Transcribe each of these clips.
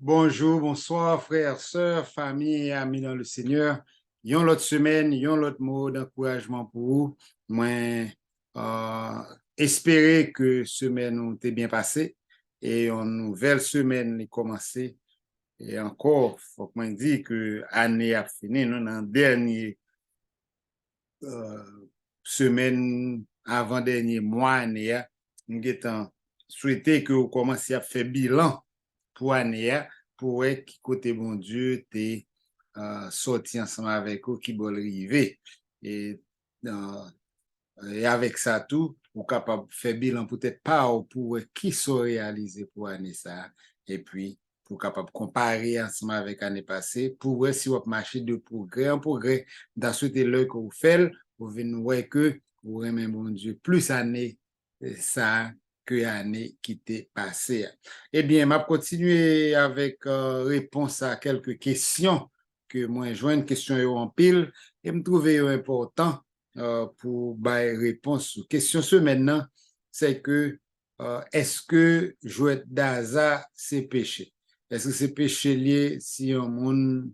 Bonjour, bonsoir, frères, sœurs, famille et amis dans le Seigneur. Yon l'autre semaine, yon l'autre mot d'encouragement pour vous. Moi, espérer que semaine nous t'est bien passée et une nouvelle semaine est commencée. Et encore, faut que moi dire que année a fini, nous dans dernier semaine avant dernier mois année, nous avons souhaité que vous commenciez à faire bilan pour année pour qui côté bon Dieu t'es sorti ensemble avec vous qui veulent arriver euh, et avec ça tout vous capable de faire bilan peut-être pas pour qui sont réalisés pour année ça et puis pour capable comparer ensemble avec l'année passée pour voir si vous marchez de progrès en progrès dans ce que vous faites vous venez voir que vous aimez bon Dieu plus année ça que l'année qui t'est passée. Eh bien, je vais continuer avec réponse à quelques questions que moi, je vois une question en pile et me trouver important pour réponse aux questions. Ce maintenant, c'est que est-ce que jouer d'hasard, c'est péché? Est-ce que c'est péché lié si un monde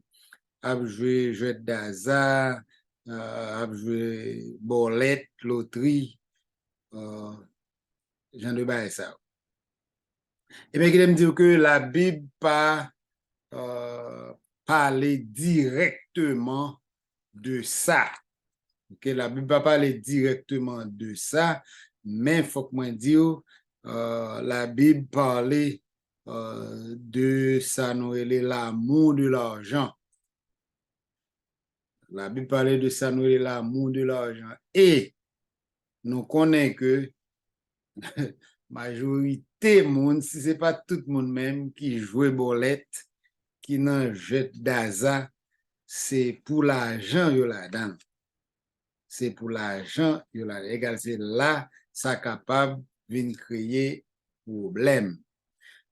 a joué d'hasard, a joué bolette, loterie, genre de bail ça? Et bien, il me dire que la Bible pas parler directement de ça. Okay? La Bible pas parler directement de ça, mais il faut que moi dire la Bible parler de ça, nous l'amour de l'argent. La Bible parle de ça, nous l'amour de l'argent. Et nous connaissons que majorité monde, si ce n'est pas tout le monde même qui joue bolette, qui n'en jette d'hasard, c'est pour l'argent yo la dan. C'est pour l'argent yo la dan. Égal, c'est là, ça capable de créer problème.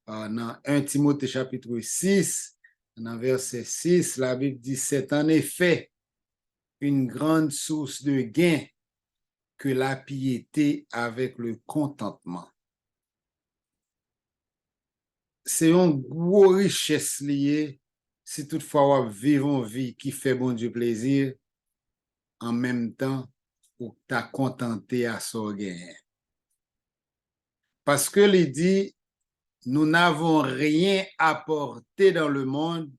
Dans 1 Timothée chapitre 6, dans verset 6, la Bible dit, c'est en effet une grande source de gain que la piété avec le contentement. C'est une grosse richesse liée si toutefois on vit une vie qui fait bon Dieu plaisir en même temps pour t'as contenté à son gain. Parce que il dit, nous n'avons rien apporté dans le monde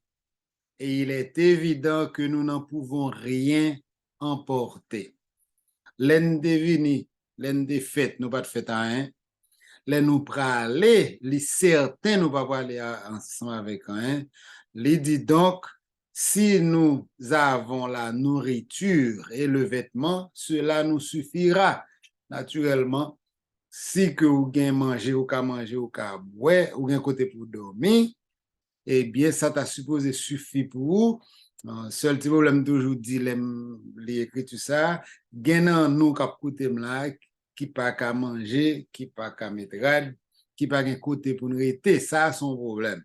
et il est évident que nous n'en pouvons rien emporter. L'un devini, l'un des fêtes, nous pas de fête à rien. L'un nous praler, les certains nous pas aller ensemble avec un. Il dit donc, si nous avons la nourriture et le vêtement, cela nous suffira. Naturellement, si que vous gagnez manger ou qu'à manger ou qu'à boire, ou gagnez côté pour dormir, eh bien, ça t'a supposé suffire pour vous. Seul petit problème toujours dit, les écrit tout ça, gagnant nous qui côté là, qui pas qu'à manger, qui pas qu'à mettre rad, qui pas qu'un côté pour nous rester, ça son problème.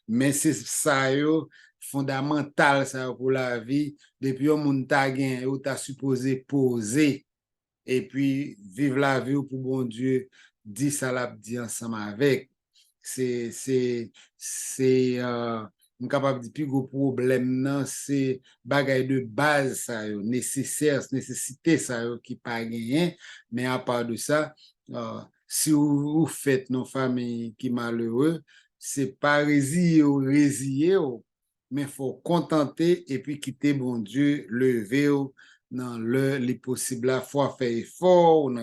Mais c'est ça yo fondamental ça pour la vie depuis on moun ta gen ou ta supposé poser et puis vivre la vie pour bon Dieu dit ça l'a dit ensemble avec c'est capable de plus gros problème non c'est bagay de base ça yo nécessaire nécessité ça yo qui pas gagné mais à part de ça si vous faites nos familles qui malheureux c'est pas résilier mais faut contenter et puis quitter bon Dieu lever dans les possibles la fois faire effort ou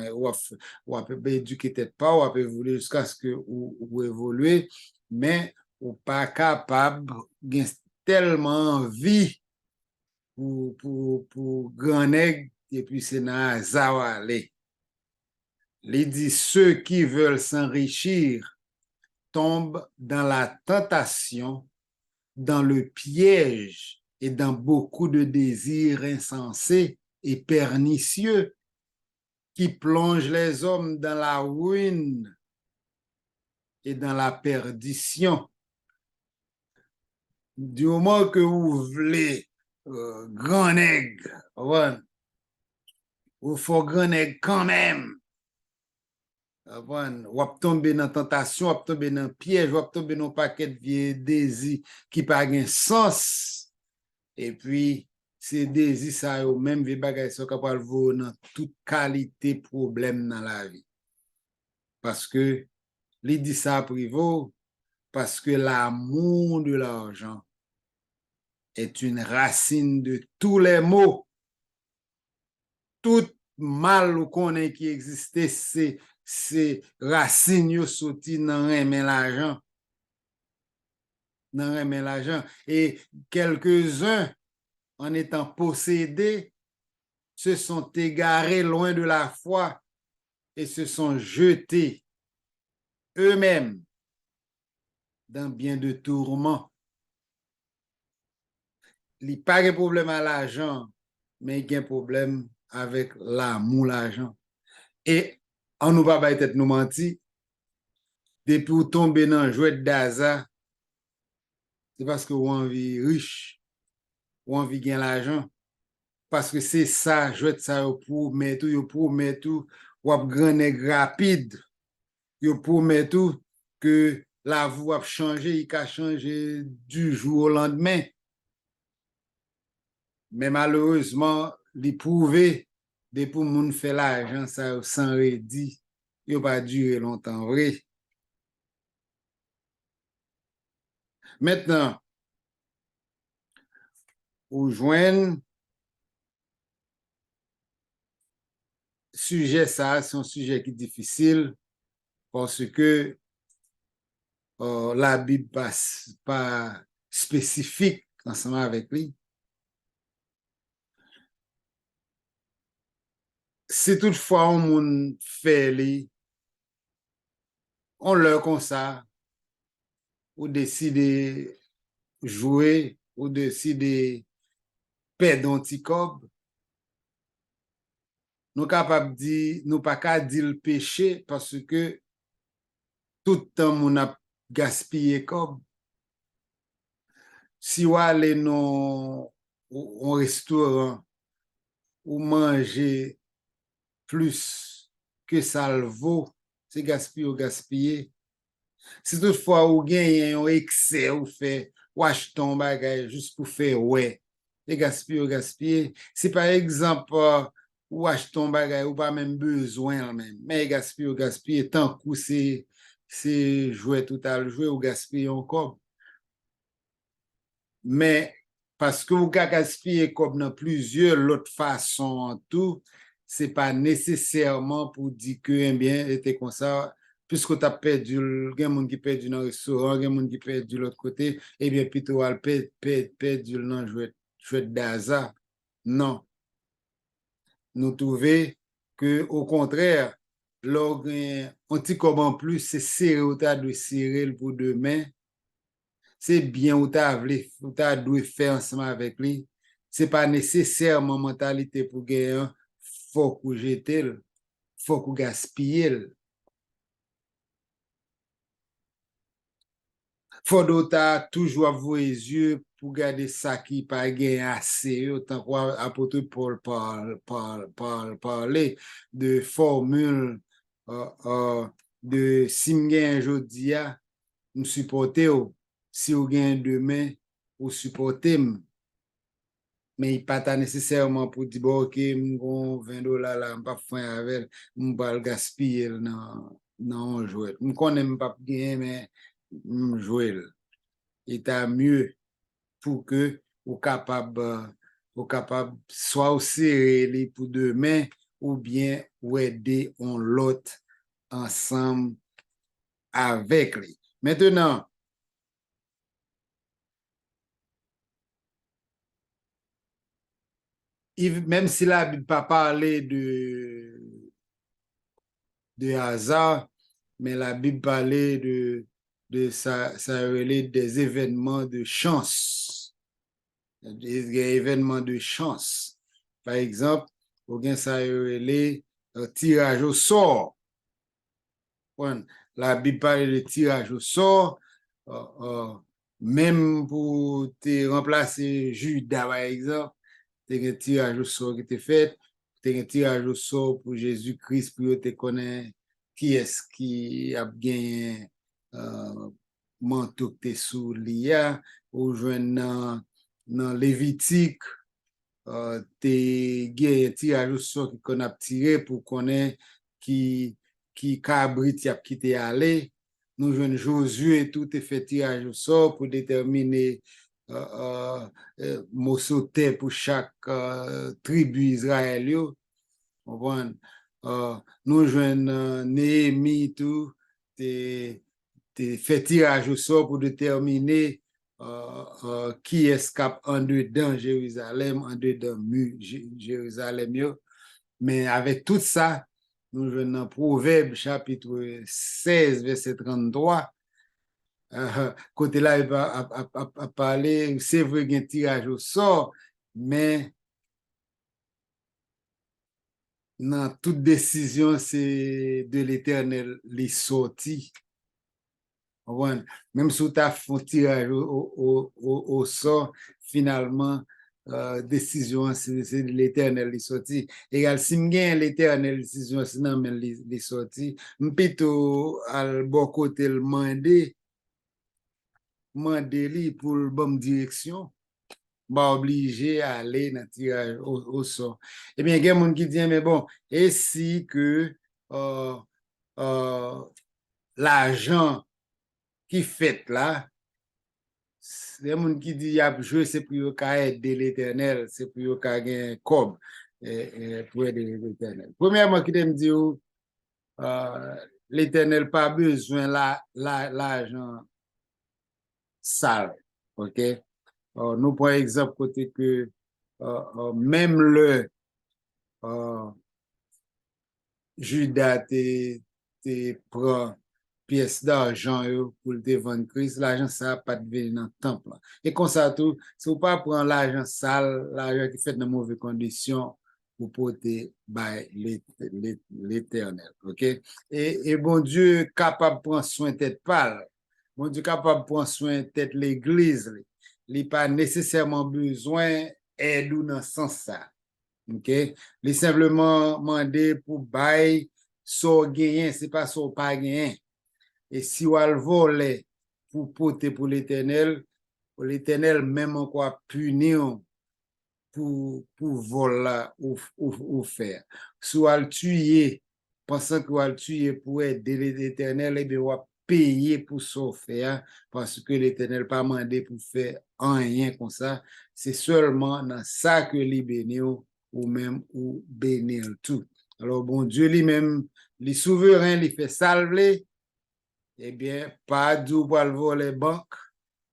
peut éduquer peut-être pas ou peut évoluer jusqu'à ce que ou évoluer mais ou pas capable gain tellement envie pour grand nègre et puis c'est dans zawale il dit ceux qui veulent s'enrichir tombent dans la tentation, dans le piège et dans beaucoup de désirs insensés et pernicieux qui plongent les hommes dans la ruine et dans la perdition. Du moment que vous voulez grand nègre, ouais, vous faut grand nègre quand même. Wap tombe dans tentation, wap tombe dans piège, wap tombe dans paquet de vieux désirs qui pas gen sens. Et puis, ces désirs, ça yo même vieux bagay sont capable de dans toute qualité problème dans la vie. Parce que, li dit ça privo, parce que l'amour de l'argent est une racine de tous les maux. Tout mal ou konnen qui existait, c'est racine yo sorti dans remen l'argent. Dans remen l'argent. Et quelques-uns, en étant possédés, se sont égarés loin de la foi et se sont jetés eux-mêmes dans bien de tourments. Il n'y a pas de problème à l'argent, mais il y a un problème avec l'amour l'argent. Et on nous va pas être nous menti, depuis ou tomber dans jouet d'hasard, c'est parce que vous envie riche, ou envie gagner l'argent. Parce que c'est ça, jouet ça pour mettre tout, ou ap grand rapide, yo pour mettre tout que la vie a changé, il a changé du jour au lendemain. Mais malheureusement, il prouvé, depuis moun fait l'argent, ça sans redit, il pas duré longtemps, vrai. Maintenant, ou joindre sujet ça, c'est un sujet qui est difficile parce que la Bible passe pas spécifique ensemble avec lui. Si toutefois on moun fait li, on leur comme ça, ou décide jouer, ou décide perdre un petit cob, nous capable dire, nous pas qu'à dire le péché parce que tout le temps on a gaspillé cob. Si on aller dans un restaurant ou manger plus que ça le vaut, c'est gaspiller ou gaspiller. Si toutefois ou gagne un excès ou fait ou achète ton bagage juste pour faire ouais, c'est gaspiller ou gaspiller. Si par exemple ou achète ton bagage ou pas même besoin même, mais gaspiller ou gaspiller tant que c'est jouer tout à le jouer ou gaspiller encore. Mais parce que vous gaspillez comme dans plusieurs autres façons en tout, c'est pas nécessairement pour dire que, eh bien, était comme ça, puisque tu as perdu, il y a des gens qui perdent dans le restaurant, il y a des gens qui perdent de l'autre côté, eh bien, plutôt, elle perd dans le jouet d'hasard. Non. Nous trouvons que, au contraire, un petit comme en plus, c'est serré ou t'as de serrer pour demain. C'est bien ou t'as dû faire ensemble avec lui. C'est pas nécessairement mentalité pour gagner, faut que jeter, faut que gaspiller. Faut d'autres toujours avoir les yeux pour garder ça qui pas gagné assez, autant que apôtre Paul parler de formule de si m'gain jodi a, nous supporter si ou gain demain ou supporter. Mais il pas nécessairement pour dire bon OK m'gon $20 là m'pas faire avec m'pas le gaspiller non jouer me connais m'pas gagner mais jouer il est mieux pour que ou capable soit aussi pour demain ou bien ou aider on l'autre ensemble avec lui. Maintenant, même si la Bible pas parlé de hasard, mais la Bible parlait ça relait des événements de chance. Des événements de chance. Par exemple, ça relait tirage au sort. La Bible parle de tirage au sort, même pour te remplacer Judas, par exemple, tu as un tirage au sort qui était fait, tu as un tirage au sort pour Jésus-Christ, pour te connaître qui est-ce qui a gagné manteau que t'es sous l'IA, ou joindre dans Lévitique, t'es gagné tirage au sort qu'on a tiré pour connaître qui cabrit y a quitté aller. Nous jouons Josué, tout est fait tirage au sort pour déterminer morceau pour chaque tribu israélienne. Nous jouons Néhémie, tout, t'es fait tirage au sort pour déterminer qui escape en dedans Jérusalem, en dedans Jérusalem. Mais avec tout ça, nous jouons dans Proverbe chapitre 16, verset 33. Côté là, il va parler, c'est vrai qu'il y a un tirage au sort, mais dans toute décision, c'est de l'Éternel les sorties. Même si tu as fait un tirage au sort, finalement, décision, c'est de l'Éternel les sorties. Et si je gagne l'Éternel décision, sinon, les sorties, je peux plutôt à bon côté le demander pour la bonne direction. Obligé à aller dans le tirage au sort. Eh bien, il y a des gens qui disent, mais bon, et si que l'argent qui fait là, il y a des gens qui disent, il y a joué, c'est pour aider l'Éternel, c'est pour gagner un cob pour aider l'Éternel. Premièrement, qui me dit, l'Éternel pas besoin l'argent sale, ok? Nous prenons exemple côté que même le Judas te prend pièce d'argent pour te vendre Christ, l'argent ça pas de venir dans le temple. Et comme ça tout, si vous pas prendre l'argent sale, l'argent qui fait dans mauvaises conditions, pour porter l'Éternel, ok? Et bon Dieu capable de prendre soin de tête pâle, bon Dieu capable de prendre soin de tête l'église, il n'a pas nécessairement besoin d'aide ou dans ce sens ça. OK? Il simplement demandé pour bail so gagner, c'est pas so pas gagner. Et si on le vole pour porter pour l'Éternel même encore punir pour vol ou faire. Si on le tuer, pensant qu'on va le tuer pour aider l'Éternel, et bien on va payer pour ça faire parce que l'Éternel pas demandé pour faire rien comme ça. C'est seulement dans ça que les bénit ou même ou bénir tout. Alors bon Dieu lui-même, les souverains, il fait salver, eh bien, pas du pour le voler banque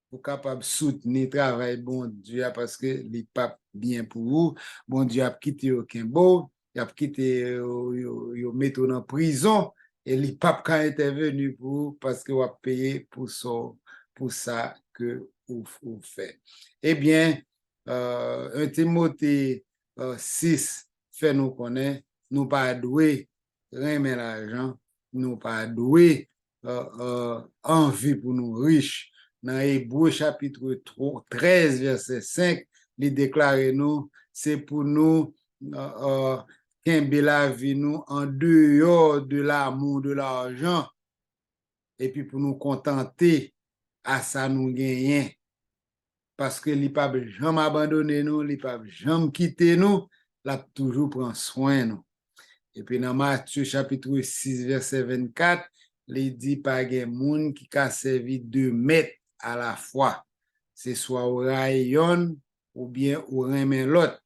pour capable soutenir le travail bon Dieu parce que les pas bien pour vous. Bon Dieu a quitté aucun beau, il a quitté yo mettre en prison et les papes quand intervenu pour vous parce que vous a payé pour ça que vous fait. Eh bien, 1 Timothée 6 fait nous connaître, nous pas doué remettre l'argent, nous pas doué envie pour nous riches. Dans Hébreu chapitre 13, verset 5, il déclare nous, c'est pour nous qu'un la vie nous en dehors de l'amour de l'argent et puis pour nous contenter à ça nous gagner. Parce que il pas jamais abandonné nous, il pas jamais quitté nous, il toujours prend soin nous. Et puis dans Matthieu chapitre 6, verset 24, il dit pas de monde qui a servi 2 maîtres à la fois. C'est soit au rayon ou bien au remen l'autre.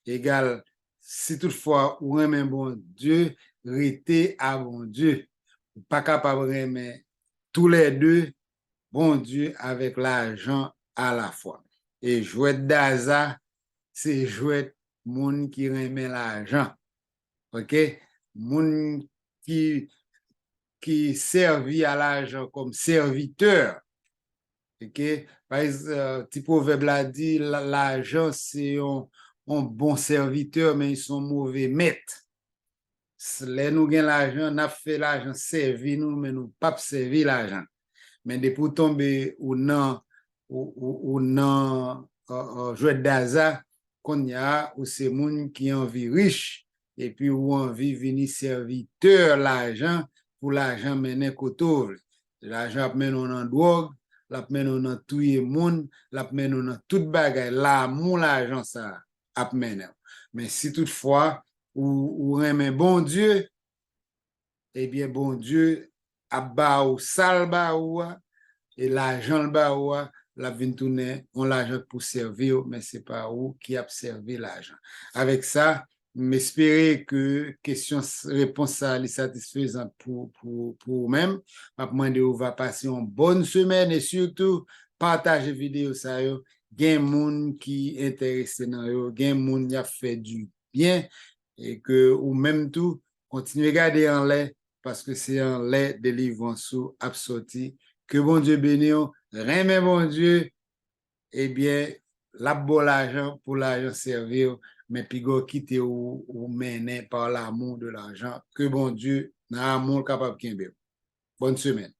Égal, si toutefois ou remen bon Dieu, rete à bon Dieu. Pas capable de remen tous les deux, bon Dieu avec l'argent à la fois. Et jouet d'Aza, c'est jouet monde qui remet l'argent. OK? Moun qui servit à l'argent comme serviteur. OK? Par exemple, petit proverbe l'a dit, l'argent, c'est un bon serviteur, mais ils sont mauvais maîtres. Là, nous gagnons l'argent, nous fait l'argent servir nous, mais nous pas servir l'argent. Mais depuis tomber ou non, jouet d'Aza, qu'on y a, ou c'est moun qui en vie riche, et puis ou envie venir serviteur l'argent, pour l'argent mener koto. L'argent ap menon nan drogue, l'ap menon nan touye moun, l'ap menon nan tout bagay. L'amour, l'argent ça ap menon. Mais si toutefois, ou remen bon Dieu, eh bien, bon Dieu, ap ba ou sal ba ou, et l'argent ba ou, la vin tourner, on l'argent pour servir, mais c'est pas ou qui a servi l'argent. Avec ça, m'espérer que question réponse ça est satisfaisante pour vous-même. Moi, de vous va passer une bonne semaine et surtout partager vidéo ça yo. Gen moun qui intéressé dans yo, gen moun qui a fait du bien et que ou même tout continuez à regarder en l'air parce que c'est en l'air délivrance absorti. Que bon Dieu bénisse, remet bon Dieu, eh bien, la bon l'argent pour l'argent servir, mais puis go quitter ou mener par l'amour de l'argent. Que bon Dieu, n'a amour capable de. Bonne semaine.